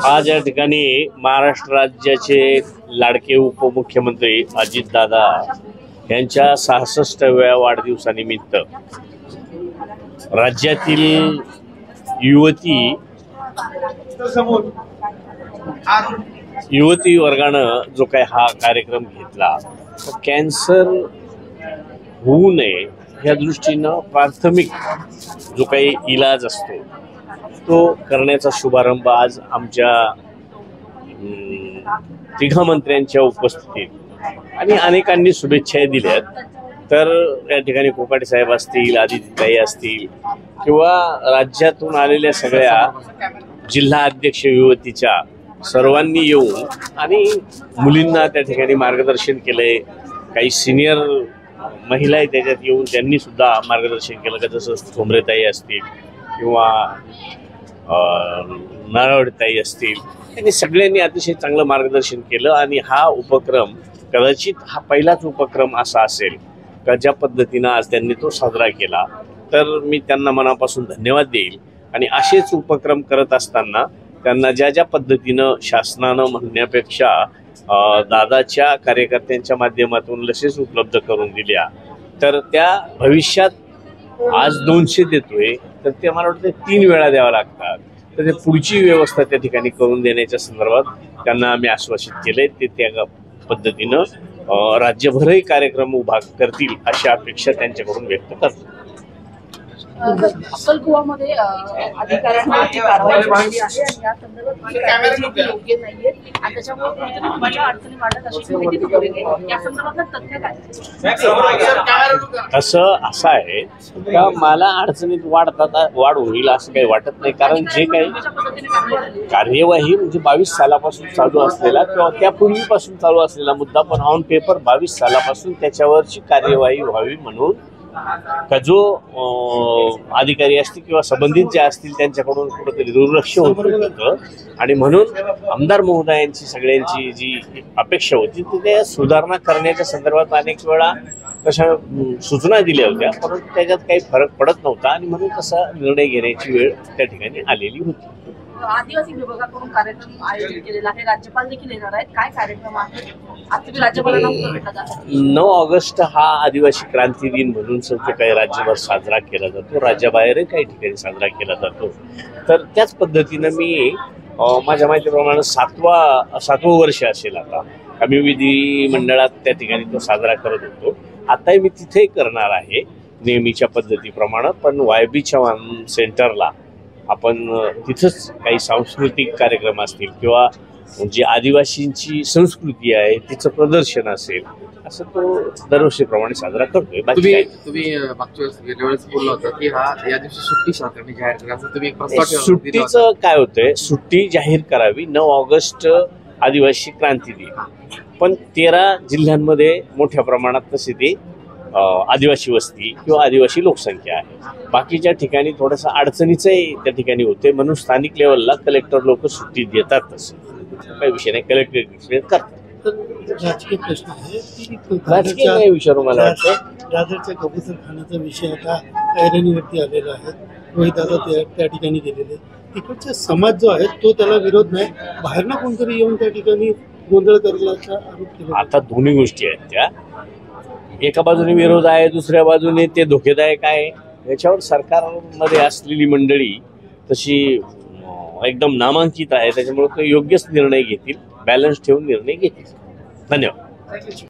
आज या ठिकाणी महाराष्ट्र राज्याचे लाडके उपमुख्यमंत्री अजितदादा यांच्या 66व्या वाढदिवसानिमित्त राज्यातील युवती वर्गानं जो काही हा कार्यक्रम घेतला, कॅन्सर होऊ नये या दृष्टीनं प्राथमिक जो काही इलाज असतो तो करण्याचा शुभारंभ आज आमच्या तिघा मंत्र्यांच्या उपस्थितीत आणि अनेकांनी शुभेच्छा दिल्यात. तर या ठिकाणी कोकाटे साहेब असतील, आदित्यताई असतील किंवा राज्यातून आलेल्या सगळ्या जिल्हा अध्यक्ष युवतीच्या सर्वांनी येऊन आणि मुलींना त्या ठिकाणी मार्गदर्शन केलंय. काही सिनियर महिला त्याच्यात येऊन त्यांनी सुद्धा मार्गदर्शन केलं का, जसं ठोंबरेताई असतील किंवा नारळताई असतील, त्यांनी सगळ्यांनी अतिशय चांगलं मार्गदर्शन केलं. आणि हा उपक्रम कदाचित हा पहिलाच उपक्रम असा असेल का ज्या पद्धतीनं आज त्यांनी तो साजरा केला. तर मी त्यांना मनापासून धन्यवाद देईल. आणि असेच उपक्रम करत असताना त्यांना ज्या ज्या पद्धतीनं शासनानं म्हणण्यापेक्षा दादाच्या कार्यकर्त्यांच्या माध्यमातून लसेस उपलब्ध करून दिल्या, तर त्या भविष्यात आज 200 देतोय तर ते मला वाटतं 3 वेळा द्यावं लागतात. तर ते पुढची व्यवस्था त्या ठिकाणी करून देण्याच्या संदर्भात त्यांना आम्ही आश्वासित केले. ते त्या पद्धतीनं राज्यभरही कार्यक्रम उभा करतील अशी अपेक्षा त्यांच्याकडून व्यक्त करतो. अक्कलकुवामध्ये अधिकाऱ्यांवरती कारवाई झाली आहे आणि या संदर्भात योग्य नाहीये आणि त्याच्यामुळे तुमच्या अडचणी वाढत अशी माहिती दिली आहे. या संदर्भातलं तथ्य काय? असं आहे का मला अडचणीत वाढ होईल असं काही वाटत नाही. कारण जे काही कार्यवाही म्हणजे 22 सालापासून चालू असलेला किंवा त्यापूर्वीपासून चालू असलेला मुद्दा, पण ऑन पेपर 22 सालापासून त्याच्यावरची कार्यवाही व्हावी म्हणून का जो अधिकारी असतील किंवा संबंधित जे असतील त्यांच्याकडून कुठेतरी दुर्लक्ष होत होतं. आणि म्हणून आमदार महोदयांची सगळ्यांची जी अपेक्षा होती ते सुधारणा करण्याच्या संदर्भात अनेक वेळा तशा सूचना दिल्या होत्या, परंतु त्याच्यात काही फरक पडत नव्हता आणि म्हणून तसा निर्णय घेण्याची वेळ त्या ठिकाणी आलेली होती. आदिवासी विभागाकडून कार्यक्रम आयोजित केलेला आहे, राज्यपाल देखील येणार आहेत. काय कार्यक्रम आहे? आज राज्यपालांना 9 ऑगस्ट हा आदिवासी क्रांती दिन म्हणून सध्या काही राज्यभर साजरा केला जातो, राज्याबाहेरही काही ठिकाणी साजरा केला जातो. तर त्याच पद्धतीनं मी माझ्या माहितीप्रमाणे 7वं वर्ष असेल आता आम्ही विधी मंडळात त्या ठिकाणी तो साजरा करत होतो. आताही मी तिथेही करणार आहे नेहमीच्या पद्धतीप्रमाणे, पण YB चव्हाण सेंटरला आपण तिथंच काही सांस्कृतिक कार्यक्रम असतील किंवा जी आदिवासींची संस्कृती आहे तिचं प्रदर्शन असेल, असं तो दरवर्षीप्रमाणे साजरा करतोय. तुम्ही मागच्या वेळेस बोलला होता की या दिवशी सुट्टी शासनाने जाहीर करायचं, तुम्ही एक प्रस्ताव सुट्टीचं काय होतंय, सुट्टी जाहीर करावी 9 ऑगस्ट आदिवासी क्रांती दिन, पण 13 जिल्ह्यांमध्ये मोठ्या प्रमाणात तसे ते आदिवासी वस्ती किंवा आदिवासी लोकसंख्या आहे. बाकीच्या ठिकाणी थोडंसं अडचणीचंही त्या ठिकाणी होते, म्हणून स्थानिक लेवलला कलेक्टर लोक सुट्टी देतात. तसं काही विषय नाही, कलेक्टर एक्सप्लेन करतात. राजकीय प्रश्न आहे की राजकीय नाही विचारू मला वाटतं. दादरच्या कबूतर खाण्याचा विषय आता ऐरणीवरती आलेला आहे. रोहित दादा त्या ठिकाणी गेलेले, तिकडचा समाज जो आहे तो त्याला विरोध नाही, बाहेरनं कोणतरी येऊन त्या ठिकाणी गोंधळ करण्याचा आरोप केला. आता दोन्ही गोष्टी आहेत त्या, एका बाजूने विरोध आहे, दुसऱ्या बाजूने ते धोकेदायक आहे. याच्यावर सरकारमध्ये असलेली मंडळी तशी एकदम नामांकित आहे, त्याच्यामुळे ते योग्यच निर्णय घेतील, बॅलन्स ठेवून निर्णय घेतील. धन्यवाद.